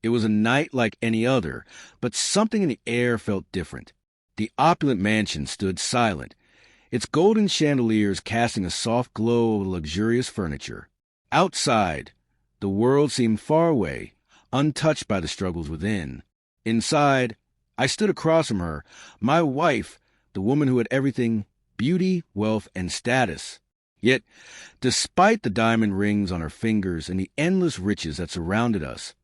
It was a night like any other, but something in the air felt different. The opulent mansion stood silent, its golden chandeliers casting a soft glow of luxurious furniture. Outside, the world seemed far away, untouched by the struggles within. Inside, I stood across from her, my wife, the woman who had everything: beauty, wealth, and status. Yet, despite the diamond rings on her fingers and the endless riches that surrounded us,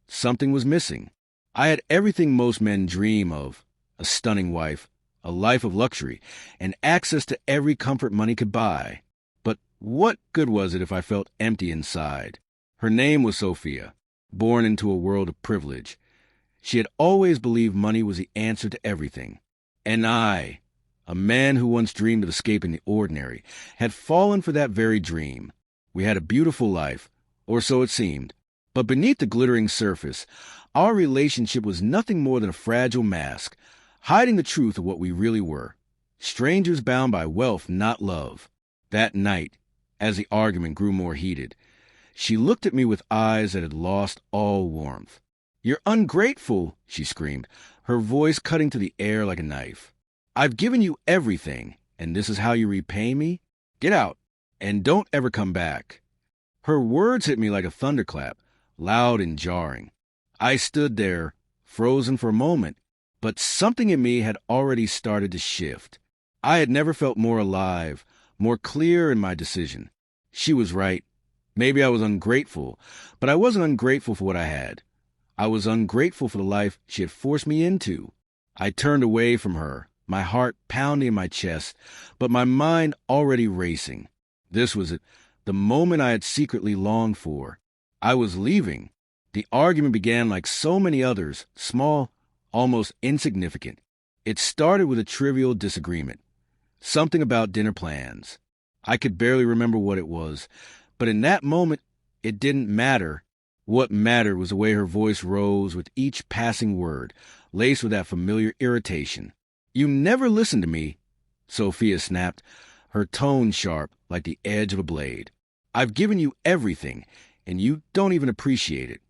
something was missing. I had everything most men dream of: a stunning wife, a life of luxury, and access to every comfort money could buy. But what good was it if I felt empty inside? Her name was Sophia, born into a world of privilege. She had always believed money was the answer to everything. And I, a man who once dreamed of escaping the ordinary, had fallen for that very dream. We had a beautiful life, or so it seemed. But beneath the glittering surface, our relationship was nothing more than a fragile mask, hiding the truth of what we really were: strangers bound by wealth, not love. That night, as the argument grew more heated, she looked at me with eyes that had lost all warmth. "You're ungrateful," she screamed, her voice cutting to the air like a knife. "I've given you everything, and this is how you repay me? Get out, and don't ever come back." Her words hit me like a thunderclap, loud and jarring. I stood there, frozen for a moment, but something in me had already started to shift. I had never felt more alive, more clear in my decision. She was right. Maybe I was ungrateful, but I wasn't ungrateful for what I had. I was ungrateful for the life she had forced me into. I turned away from her, my heart pounding in my chest, but my mind already racing. This was it, the moment I had secretly longed for. I was leaving. The argument began like so many others, small, almost insignificant. It started with a trivial disagreement. Something about dinner plans. I could barely remember what it was, but in that moment, it didn't matter. What mattered was the way her voice rose with each passing word, laced with that familiar irritation. "You never listened to me," Sophia snapped, her tone sharp like the edge of a blade. "I've given you everything, and you don't even appreciate it."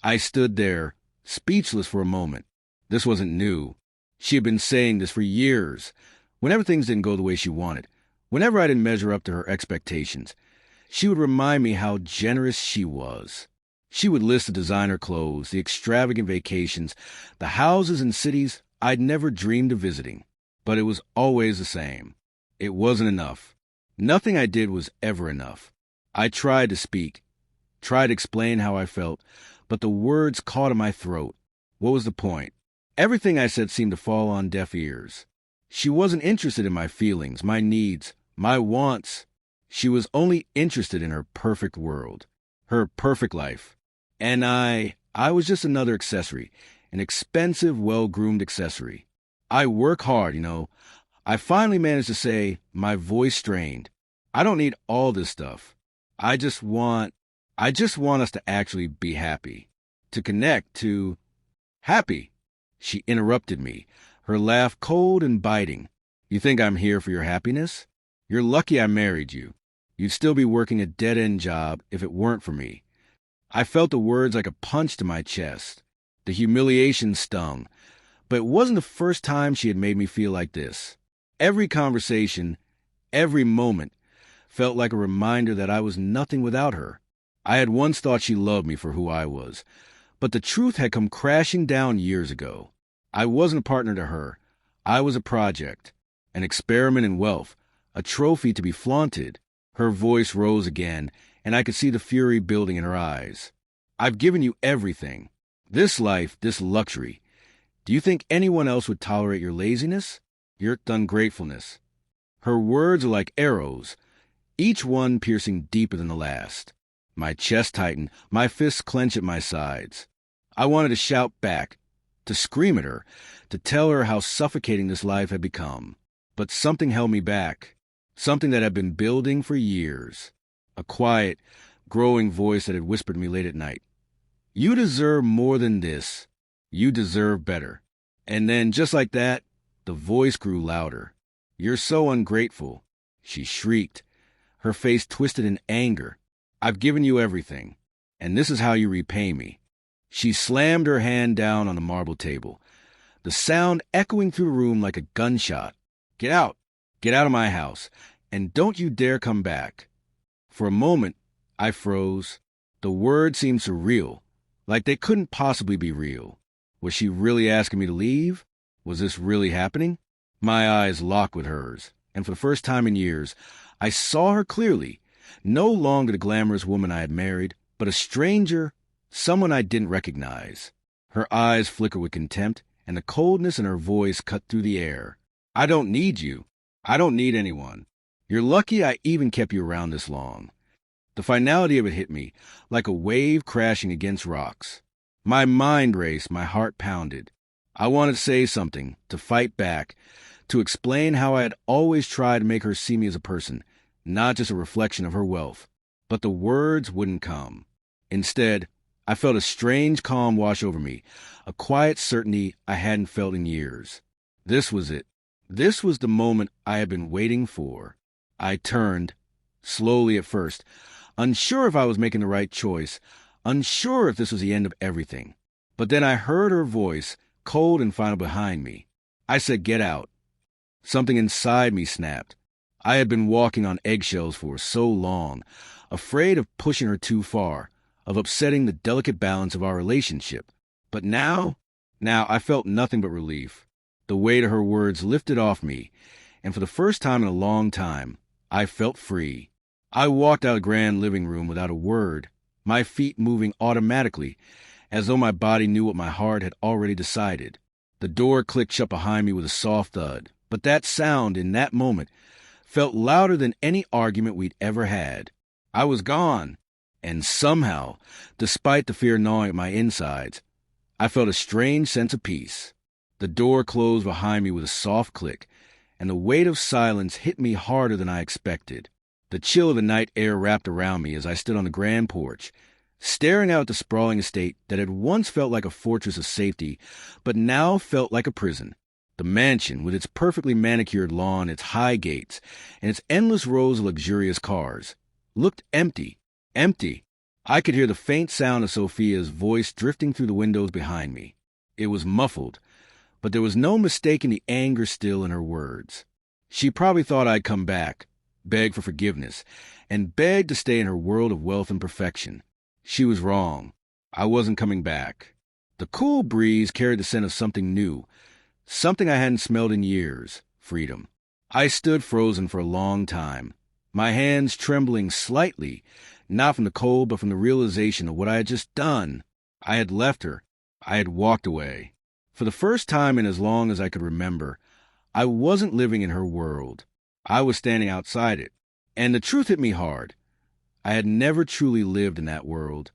I stood there, speechless for a moment. This wasn't new. She had been saying this for years. Whenever things didn't go the way she wanted, whenever I didn't measure up to her expectations, she would remind me how generous she was. She would list the designer clothes, the extravagant vacations, the houses and cities I'd never dreamed of visiting. But it was always the same. It wasn't enough. Nothing I did was ever enough. I tried to speak, tried to explain how I felt, but the words caught in my throat. What was the point? Everything I said seemed to fall on deaf ears. She wasn't interested in my feelings, my needs, my wants. She was only interested in her perfect world, her perfect life. And I was just another accessory, an expensive, well-groomed accessory. I work hard, I finally managed to say, my voice strained. I don't need all this stuff. I just want us to actually be happy, to connect, to... Happy. She interrupted me, her laugh cold and biting. "You think I'm here for your happiness? You're lucky I married you. You'd still be working a dead-end job if it weren't for me." I felt the words like a punch to my chest. The humiliation stung, but it wasn't the first time she had made me feel like this. Every conversation, every moment, felt like a reminder that I was nothing without her. I had once thought she loved me for who I was, but the truth had come crashing down years ago. I wasn't a partner to her. I was a project, an experiment in wealth, a trophy to be flaunted. Her voice rose again, and I could see the fury building in her eyes. "I've given you everything. This life, this luxury. Do you think anyone else would tolerate your laziness, your ungratefulness?" Her words were like arrows, each one piercing deeper than the last. My chest tightened, my fists clenched at my sides. I wanted to shout back, to scream at her, to tell her how suffocating this life had become. But something held me back, something that had been building for years. A quiet, growing voice that had whispered to me late at night, "You deserve more than this. You deserve better." And then, just like that, the voice grew louder. "You're so ungrateful," she shrieked, her face twisted in anger. "I've given you everything, and this is how you repay me." She slammed her hand down on the marble table, the sound echoing through the room like a gunshot. Get out! Get out of my house, and don't you dare come back. For a moment, I froze. The words seemed surreal, like they couldn't possibly be real. Was she really asking me to leave? Was this really happening? My eyes locked with hers, and for the first time in years, I saw her clearly. No longer the glamorous woman I had married, but a stranger, someone I didn't recognize. Her eyes flickered with contempt, and the coldness in her voice cut through the air. I don't need you. I don't need anyone. You're lucky I even kept you around this long. The finality of it hit me, like a wave crashing against rocks. My mind raced, my heart pounded. I wanted to say something, to fight back, to explain how I had always tried to make her see me as a person, not just a reflection of her wealth. But the words wouldn't come. Instead, I felt a strange calm wash over me, a quiet certainty I hadn't felt in years. This was it. This was the moment I had been waiting for. I turned, slowly at first, unsure if I was making the right choice, unsure if this was the end of everything. But then I heard her voice, cold and final behind me. I said, "Get out." Something inside me snapped. I had been walking on eggshells for so long, afraid of pushing her too far, of upsetting the delicate balance of our relationship. But now I felt nothing but relief. The weight of her words lifted off me, and for the first time in a long time, I felt free. I walked out of the grand living room without a word, my feet moving automatically, as though my body knew what my heart had already decided. The door clicked shut behind me with a soft thud, but that sound in that moment felt louder than any argument we'd ever had. I was gone, and somehow, despite the fear gnawing at my insides, I felt a strange sense of peace. The door closed behind me with a soft click, and the weight of silence hit me harder than I expected. The chill of the night air wrapped around me as I stood on the grand porch, staring out at the sprawling estate that had once felt like a fortress of safety, but now felt like a prison. The mansion, with its perfectly manicured lawn, its high gates, and its endless rows of luxurious cars, looked empty. Empty. I could hear the faint sound of Sophia's voice drifting through the windows behind me. It was muffled, but there was no mistaking the anger still in her words. She probably thought I'd come back, beg for forgiveness, and beg to stay in her world of wealth and perfection. She was wrong. I wasn't coming back. The cool breeze carried the scent of something new, something I hadn't smelled in years: freedom. I stood frozen for a long time, my hands trembling slightly, not from the cold but from the realization of what I had just done. I had left her. I had walked away. For the first time in as long as I could remember, I wasn't living in her world. I was standing outside it. And the truth hit me hard. I had never truly lived in that world.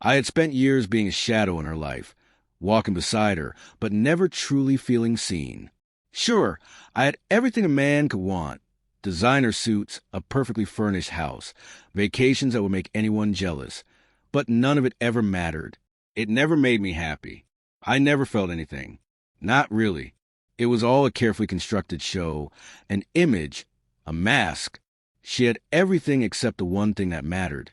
I had spent years being a shadow in her life, walking beside her, but never truly feeling seen. Sure, I had everything a man could want: designer suits, a perfectly furnished house, vacations that would make anyone jealous. But none of it ever mattered. It never made me happy. I never felt anything. Not really. It was all a carefully constructed show, an image, a mask. She had everything except the one thing that mattered: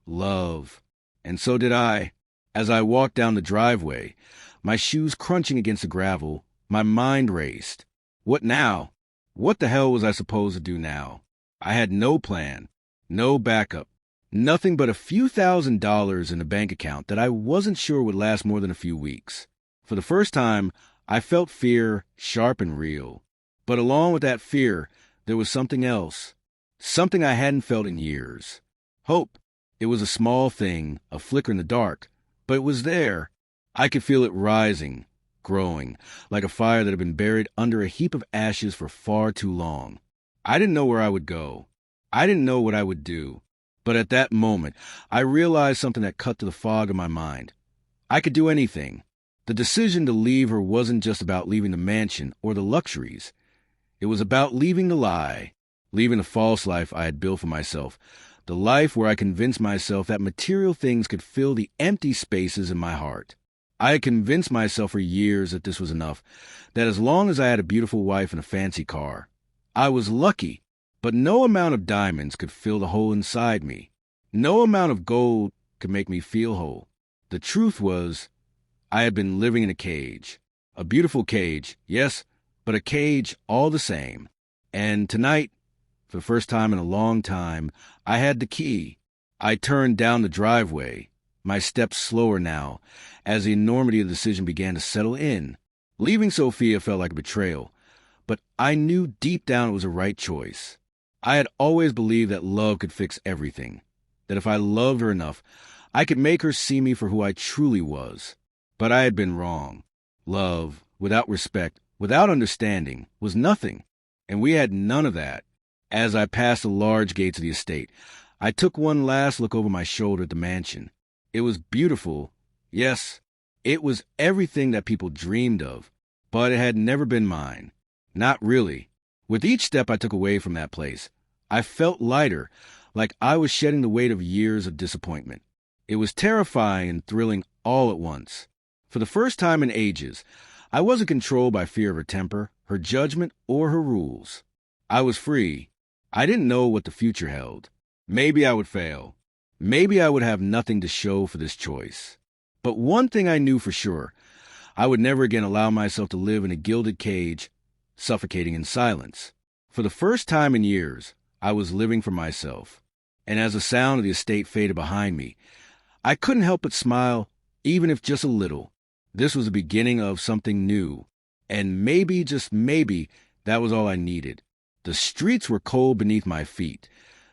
love. And so did I. As I walked down the driveway, my shoes crunching against the gravel, my mind raced. What now? What the hell was I supposed to do now? I had no plan, no backup, nothing but a few $1,000s in a bank account that I wasn't sure would last more than a few weeks. For the first time, I felt fear, sharp and real. But along with that fear, there was something else, something I hadn't felt in years. Hope. It was a small thing, a flicker in the dark, but it was there. I could feel it rising, growing, like a fire that had been buried under a heap of ashes for far too long. I didn't know where I would go. I didn't know what I would do. But at that moment, I realized something that cut to the fog of my mind. I could do anything. The decision to leave her wasn't just about leaving the mansion or the luxuries. It was about leaving the lie, leaving the false life I had built for myself, the life where I convinced myself that material things could fill the empty spaces in my heart. I had convinced myself for years that this was enough, that as long as I had a beautiful wife and a fancy car, I was lucky. But no amount of diamonds could fill the hole inside me. No amount of gold could make me feel whole. The truth was, I had been living in a cage. A beautiful cage, yes, but a cage all the same. And tonight, for the first time in a long time, I had the key. I turned down the driveway, my steps slower now, as the enormity of the decision began to settle in. Leaving Sophia felt like a betrayal, but I knew deep down it was the right choice. I had always believed that love could fix everything, that if I loved her enough, I could make her see me for who I truly was. But I had been wrong. Love, without respect, without understanding, was nothing, and we had none of that. As I passed the large gates of the estate, I took one last look over my shoulder at the mansion. It was beautiful. Yes, it was everything that people dreamed of, but it had never been mine. Not really. With each step I took away from that place, I felt lighter, like I was shedding the weight of years of disappointment. It was terrifying and thrilling all at once. For the first time in ages, I wasn't controlled by fear of her temper, her judgment, or her rules. I was free. I didn't know what the future held. Maybe I would fail. Maybe I would have nothing to show for this choice. But one thing I knew for sure, I would never again allow myself to live in a gilded cage, suffocating in silence. For the first time in years, I was living for myself. And as the sound of the estate faded behind me, I couldn't help but smile, even if just a little. This was the beginning of something new. And maybe, just maybe, that was all I needed. The streets were cold beneath my feet,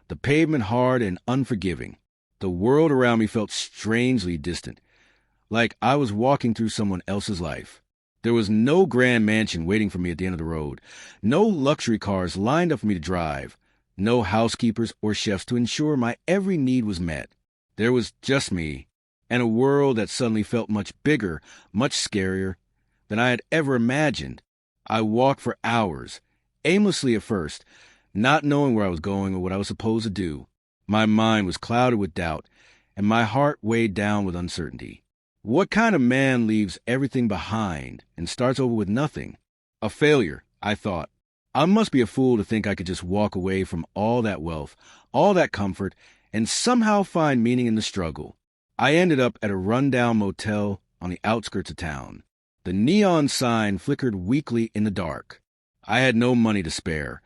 the pavement hard and unforgiving. The world around me felt strangely distant, like I was walking through someone else's life. There was no grand mansion waiting for me at the end of the road, no luxury cars lined up for me to drive, no housekeepers or chefs to ensure my every need was met. There was just me, and a world that suddenly felt much bigger, much scarier than I had ever imagined. I walked for hours, aimlessly at first, not knowing where I was going or what I was supposed to do. My mind was clouded with doubt, and my heart weighed down with uncertainty. What kind of man leaves everything behind and starts over with nothing? A failure, I thought. I must be a fool to think I could just walk away from all that wealth, all that comfort, and somehow find meaning in the struggle. I ended up at a rundown motel on the outskirts of town. The neon sign flickered weakly in the dark. I had no money to spare,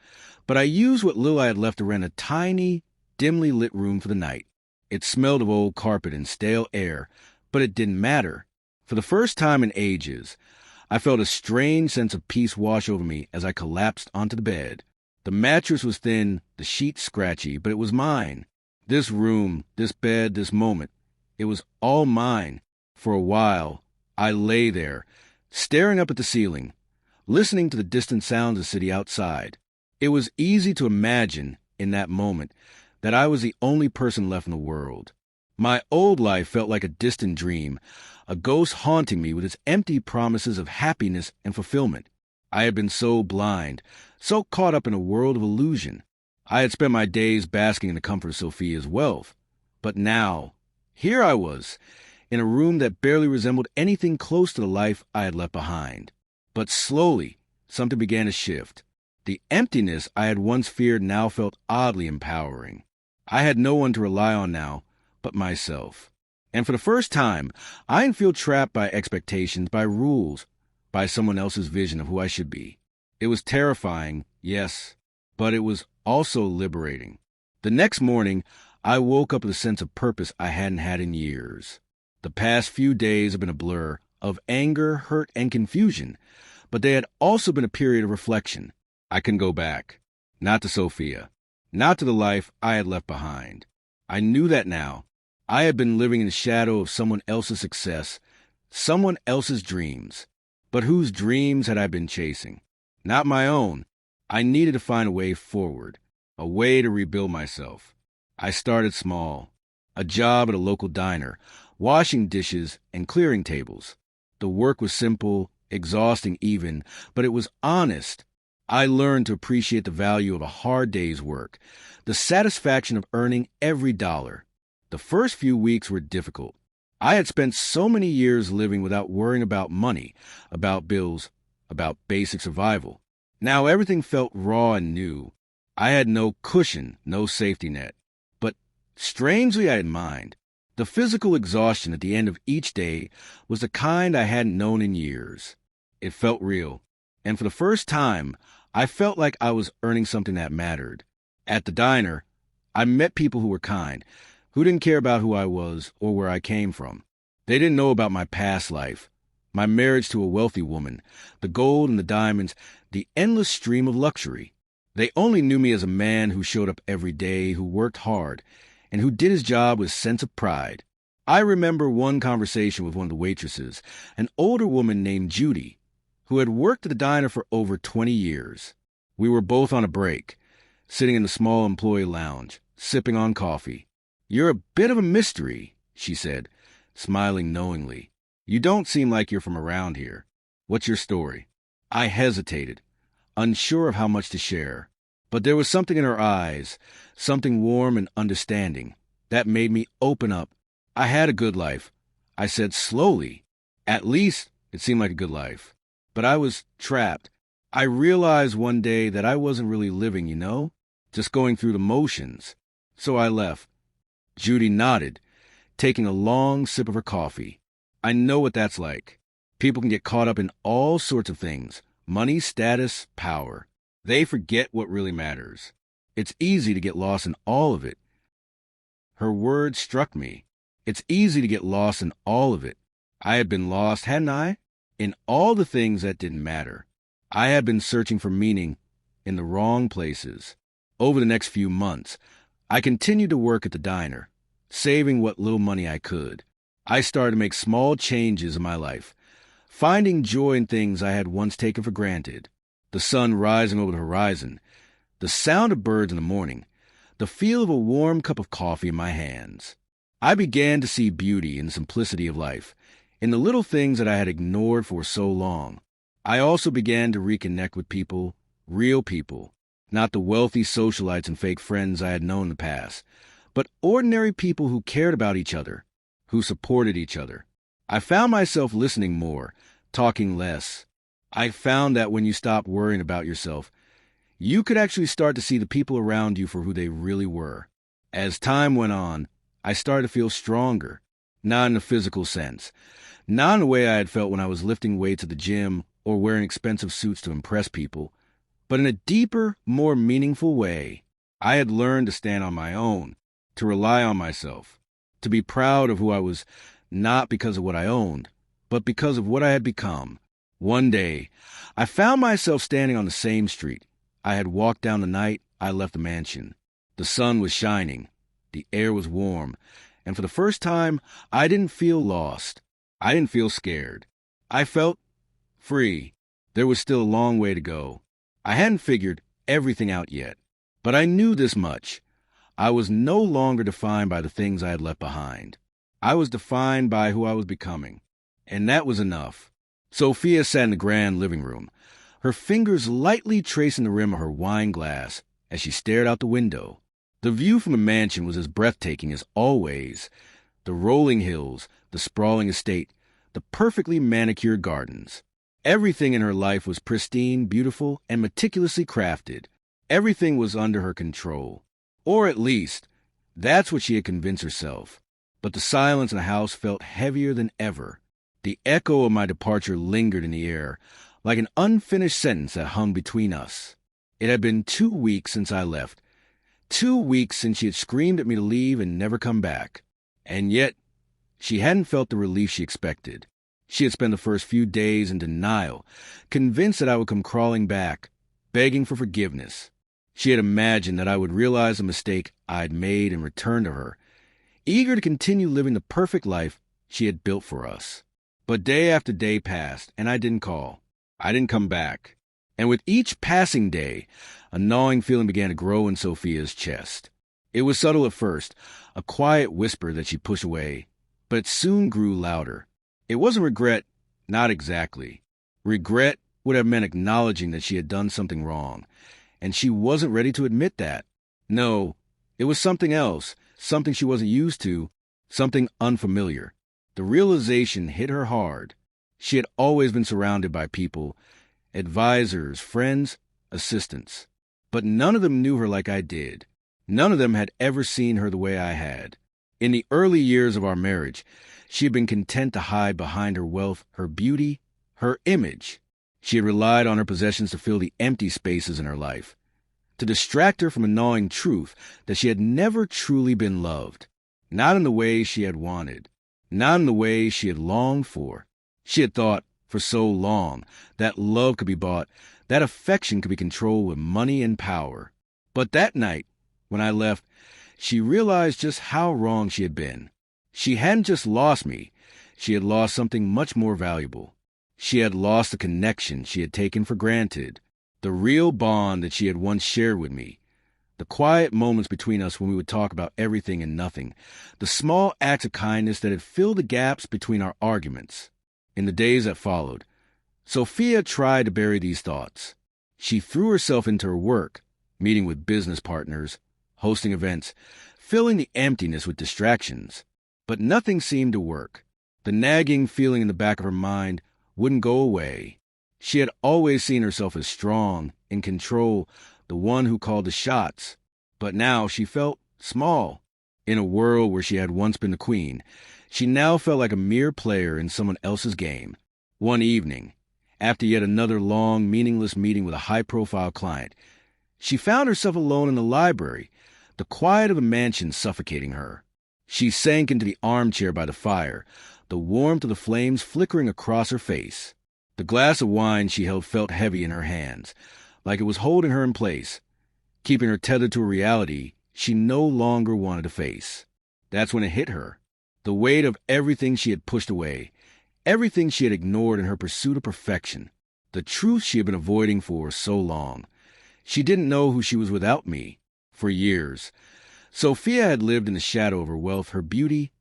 but I used what little I had left to rent a tiny, dimly lit room for the night. It smelled of old carpet and stale air, but it didn't matter. For the first time in ages, I felt a strange sense of peace wash over me as I collapsed onto the bed. The mattress was thin, the sheets scratchy, but it was mine. This room, this bed, this moment, it was all mine. For a while, I lay there, staring up at the ceiling, listening to the distant sounds of the city outside. It was easy to imagine, in that moment, that I was the only person left in the world. My old life felt like a distant dream, a ghost haunting me with its empty promises of happiness and fulfillment. I had been so blind, so caught up in a world of illusion. I had spent my days basking in the comfort of Sophia's wealth. But now, here I was, in a room that barely resembled anything close to the life I had left behind. But slowly, something began to shift. The emptiness I had once feared now felt oddly empowering. I had no one to rely on now but myself. And for the first time, I didn't feel trapped by expectations, by rules, by someone else's vision of who I should be. It was terrifying, yes, but it was also liberating. The next morning, I woke up with a sense of purpose I hadn't had in years. The past few days have been a blur of anger, hurt, and confusion, but they had also been a period of reflection. I can go back. Not to Sophia. Not to the life I had left behind. I knew that now. I had been living in the shadow of someone else's success, someone else's dreams. But whose dreams had I been chasing? Not my own. I needed to find a way forward, a way to rebuild myself. I started small. A job at a local diner, washing dishes and clearing tables. The work was simple, exhausting even, but it was honest. I learned to appreciate the value of a hard day's work, the satisfaction of earning every dollar. The first few weeks were difficult. I had spent so many years living without worrying about money, about bills, about basic survival. Now everything felt raw and new. I had no cushion, no safety net. But strangely, I didn't mind. The physical exhaustion at the end of each day was the kind I hadn't known in years. It felt real, and for the first time, I felt like I was earning something that mattered. At the diner, I met people who were kind, who didn't care about who I was or where I came from. They didn't know about my past life, my marriage to a wealthy woman, the gold and the diamonds, the endless stream of luxury. They only knew me as a man who showed up every day, who worked hard, and who did his job with a sense of pride. I remember one conversation with one of the waitresses, an older woman named Judy, who had worked at the diner for over 20 years. We were both on a break, sitting in the small employee lounge, sipping on coffee. "You're a bit of a mystery," she said, smiling knowingly. "You don't seem like you're from around here. What's your story?" I hesitated, unsure of how much to share. But there was something in her eyes, something warm and understanding, that made me open up. "I had a good life," I said slowly. "At least it seemed like a good life. But I was trapped. I realized one day that I wasn't really living, just going through the motions. So I left." Judy nodded, taking a long sip of her coffee. "I know what that's like. People can get caught up in all sorts of things: money, status, power. They forget what really matters. It's easy to get lost in all of it." Her words struck me. It's easy to get lost in all of it. I had been lost, hadn't I? In all the things that didn't matter. I had been searching for meaning in the wrong places. Over the next few months, I continued to work at the diner, saving what little money I could. I started to make small changes in my life, finding joy in things I had once taken for granted. The sun rising over the horizon, the sound of birds in the morning, the feel of a warm cup of coffee in my hands. I began to see beauty in the simplicity of life, in the little things that I had ignored for so long. I also began to reconnect with people, real people, not the wealthy socialites and fake friends I had known in the past, but ordinary people who cared about each other, who supported each other. I found myself listening more, talking less. I found that when you stopped worrying about yourself, you could actually start to see the people around you for who they really were. As time went on, I started to feel stronger, not in a physical sense, not in the way I had felt when I was lifting weights at the gym or wearing expensive suits to impress people, but in a deeper, more meaningful way. I had learned to stand on my own, to rely on myself, to be proud of who I was, not because of what I owned, but because of what I had become. One day, I found myself standing on the same street I had walked down the night I left the mansion. The sun was shining, the air was warm, and for the first time, I didn't feel lost. I didn't feel scared. I felt free. There was still a long way to go. I hadn't figured everything out yet, but I knew this much. I was no longer defined by the things I had left behind. I was defined by who I was becoming, and that was enough. Sophia sat in the grand living room, her fingers lightly tracing the rim of her wine glass as she stared out the window. The view from the mansion was as breathtaking as always. The rolling hills, the sprawling estate, the perfectly manicured gardens. Everything in her life was pristine, beautiful, and meticulously crafted. Everything was under her control. Or at least, that's what she had convinced herself. But the silence in the house felt heavier than ever. The echo of my departure lingered in the air, like an unfinished sentence that hung between us. It had been 2 weeks since I left. 2 weeks since she had screamed at me to leave and never come back. And yet, she hadn't felt the relief she expected. She had spent the first few days in denial, convinced that I would come crawling back, begging for forgiveness. She had imagined that I would realize the mistake I'd made and return to her, eager to continue living the perfect life she had built for us. But day after day passed, and I didn't call. I didn't come back. And with each passing day, a gnawing feeling began to grow in Sophia's chest. It was subtle at first, a quiet whisper that she pushed away, but it soon grew louder. It wasn't regret, not exactly. Regret would have meant acknowledging that she had done something wrong, and she wasn't ready to admit that. No, it was something else, something she wasn't used to, something unfamiliar. The realization hit her hard. She had always been surrounded by people, advisors, friends, assistants. But none of them knew her like I did. None of them had ever seen her the way I had. In the early years of our marriage, she had been content to hide behind her wealth, her beauty, her image. She had relied on her possessions to fill the empty spaces in her life, to distract her from a gnawing truth that she had never truly been loved. Not in the way she had wanted, not in the way she had longed for. She had thought, for so long, that love could be bought, that affection could be controlled with money and power. But that night, when I left, she realized just how wrong she had been. She hadn't just lost me, she had lost something much more valuable. She had lost the connection she had taken for granted, the real bond that she had once shared with me, the quiet moments between us when we would talk about everything and nothing, the small acts of kindness that had filled the gaps between our arguments. In the days that followed, Sophia tried to bury these thoughts. She threw herself into her work, meeting with business partners, hosting events, filling the emptiness with distractions. But nothing seemed to work. The nagging feeling in the back of her mind wouldn't go away. She had always seen herself as strong, in control, the one who called the shots. But now she felt small. In a world where she had once been the queen, she now felt like a mere player in someone else's game. One evening, after yet another long, meaningless meeting with a high-profile client, she found herself alone in the library, the quiet of the mansion suffocating her. She sank into the armchair by the fire, the warmth of the flames flickering across her face. The glass of wine she held felt heavy in her hands, like it was holding her in place, keeping her tethered to a reality she no longer wanted to face. That's when it hit her. The weight of everything she had pushed away, everything she had ignored in her pursuit of perfection, the truth she had been avoiding for so long. She didn't know who she was without me. For years, Sophia had lived in the shadow of her wealth, her beauty,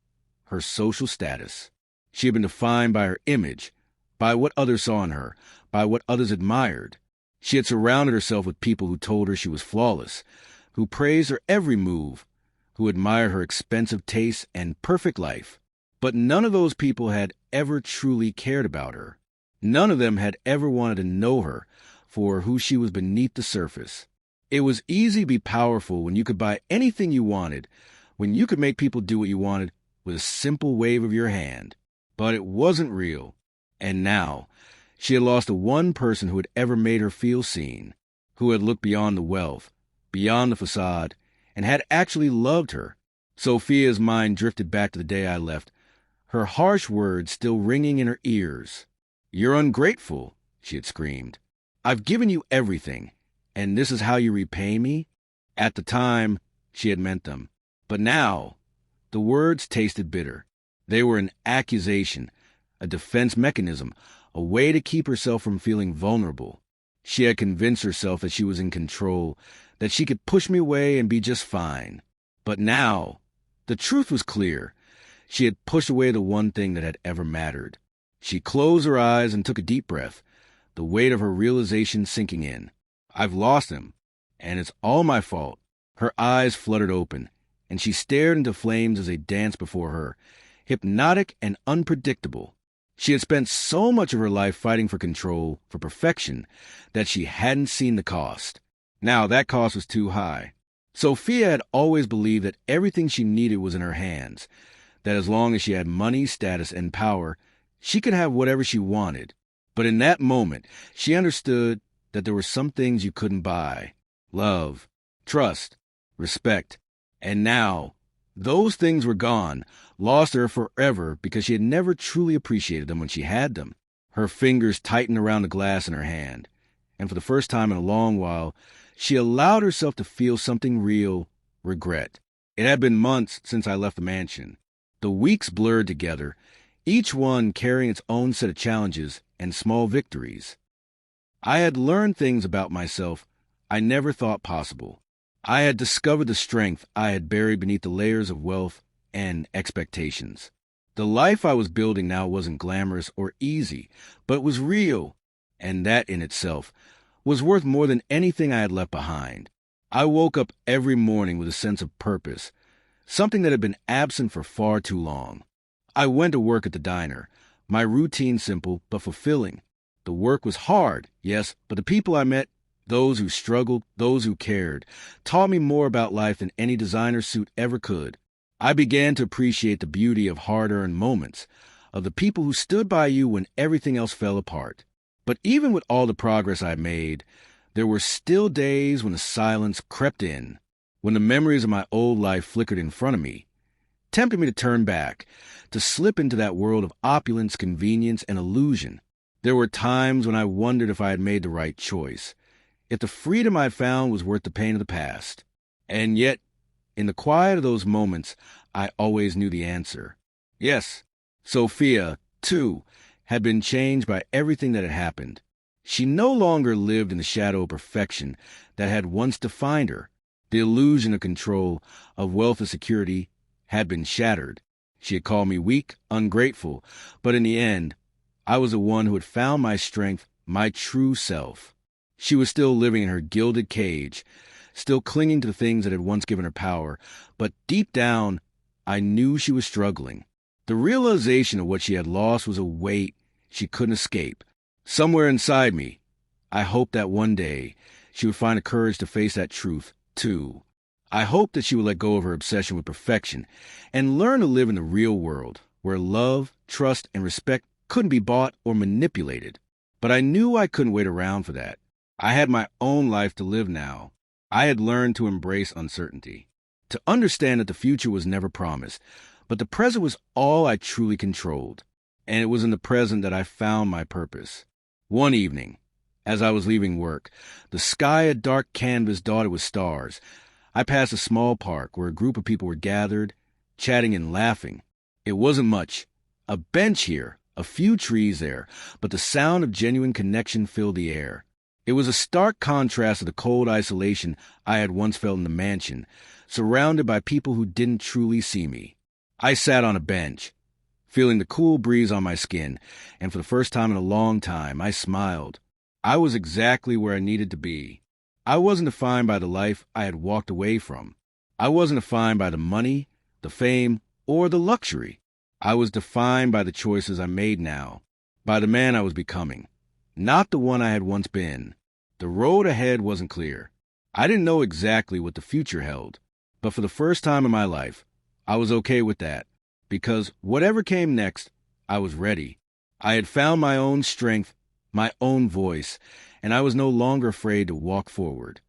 her social status. She had been defined by her image, by what others saw in her, by what others admired. She had surrounded herself with people who told her she was flawless, who praised her every move, who admired her expensive tastes and perfect life. But none of those people had ever truly cared about her. None of them had ever wanted to know her for who she was beneath the surface. It was easy to be powerful when you could buy anything you wanted, when you could make people do what you wanted with a simple wave of your hand. But it wasn't real. And now, she had lost the one person who had ever made her feel seen, who had looked beyond the wealth, beyond the facade, and had actually loved her. Sophia's mind drifted back to the day I left, her harsh words still ringing in her ears. "You're ungrateful," she had screamed. "I've given you everything, and this is how you repay me?" At the time, she had meant them. But now, the words tasted bitter. They were an accusation, a defense mechanism, a way to keep herself from feeling vulnerable. She had convinced herself that she was in control, that she could push me away and be just fine. But now, the truth was clear. She had pushed away the one thing that had ever mattered. She closed her eyes and took a deep breath, the weight of her realization sinking in. I've lost him, and it's all my fault. Her eyes fluttered open, and she stared into flames as they danced before her, hypnotic and unpredictable. She had spent so much of her life fighting for control, for perfection, that she hadn't seen the cost. Now that cost was too high. Sophia had always believed that everything she needed was in her hands, that as long as she had money, status, and power, she could have whatever she wanted. But in that moment, she understood that there were some things you couldn't buy. Love, trust, respect. And now, those things were gone, lost to her forever because she had never truly appreciated them when she had them. Her fingers tightened around the glass in her hand, and for the first time in a long while, she allowed herself to feel something real, regret. It had been months since I left the mansion. The weeks blurred together, each one carrying its own set of challenges and small victories. I had learned things about myself I never thought possible. I had discovered the strength I had buried beneath the layers of wealth and expectations. The life I was building now wasn't glamorous or easy, but it was real, and that in itself was worth more than anything I had left behind. I woke up every morning with a sense of purpose, something that had been absent for far too long. I went to work at the diner, my routine simple but fulfilling. The work was hard, yes, but the people I met, those who struggled, those who cared, taught me more about life than any designer suit ever could. I began to appreciate the beauty of hard-earned moments, of the people who stood by you when everything else fell apart. But even with all the progress I made, there were still days when the silence crept in, when the memories of my old life flickered in front of me, tempting me to turn back, to slip into that world of opulence, convenience, and illusion. There were times when I wondered if I had made the right choice, if the freedom I had found was worth the pain of the past. And yet, in the quiet of those moments, I always knew the answer. Yes, Sophia, too, had been changed by everything that had happened. She no longer lived in the shadow of perfection that had once defined her. The illusion of control, of wealth and security, had been shattered. She had called me weak, ungrateful, but in the end, I was the one who had found my strength, my true self. She was still living in her gilded cage, still clinging to the things that had once given her power, but deep down, I knew she was struggling. The realization of what she had lost was a weight she couldn't escape. Somewhere inside me, I hoped that one day she would find the courage to face that truth, too. I hoped that she would let go of her obsession with perfection and learn to live in the real world, where love, trust, and respect couldn't be bought or manipulated. But I knew I couldn't wait around for that. I had my own life to live now. I had learned to embrace uncertainty, to understand that the future was never promised, but the present was all I truly controlled. And it was in the present that I found my purpose. One evening, as I was leaving work, the sky a dark canvas dotted with stars. I passed a small park where a group of people were gathered, chatting and laughing. It wasn't much. A bench here, a few trees there, but the sound of genuine connection filled the air. It was a stark contrast to the cold isolation I had once felt in the mansion, surrounded by people who didn't truly see me. I sat on a bench, feeling the cool breeze on my skin, and for the first time in a long time, I smiled. I was exactly where I needed to be. I wasn't defined by the life I had walked away from. I wasn't defined by the money, the fame, or the luxury. I was defined by the choices I made now, by the man I was becoming, not the one I had once been. The road ahead wasn't clear. I didn't know exactly what the future held, but for the first time in my life, I was okay with that, because whatever came next, I was ready. I had found my own strength, my own voice, and I was no longer afraid to walk forward.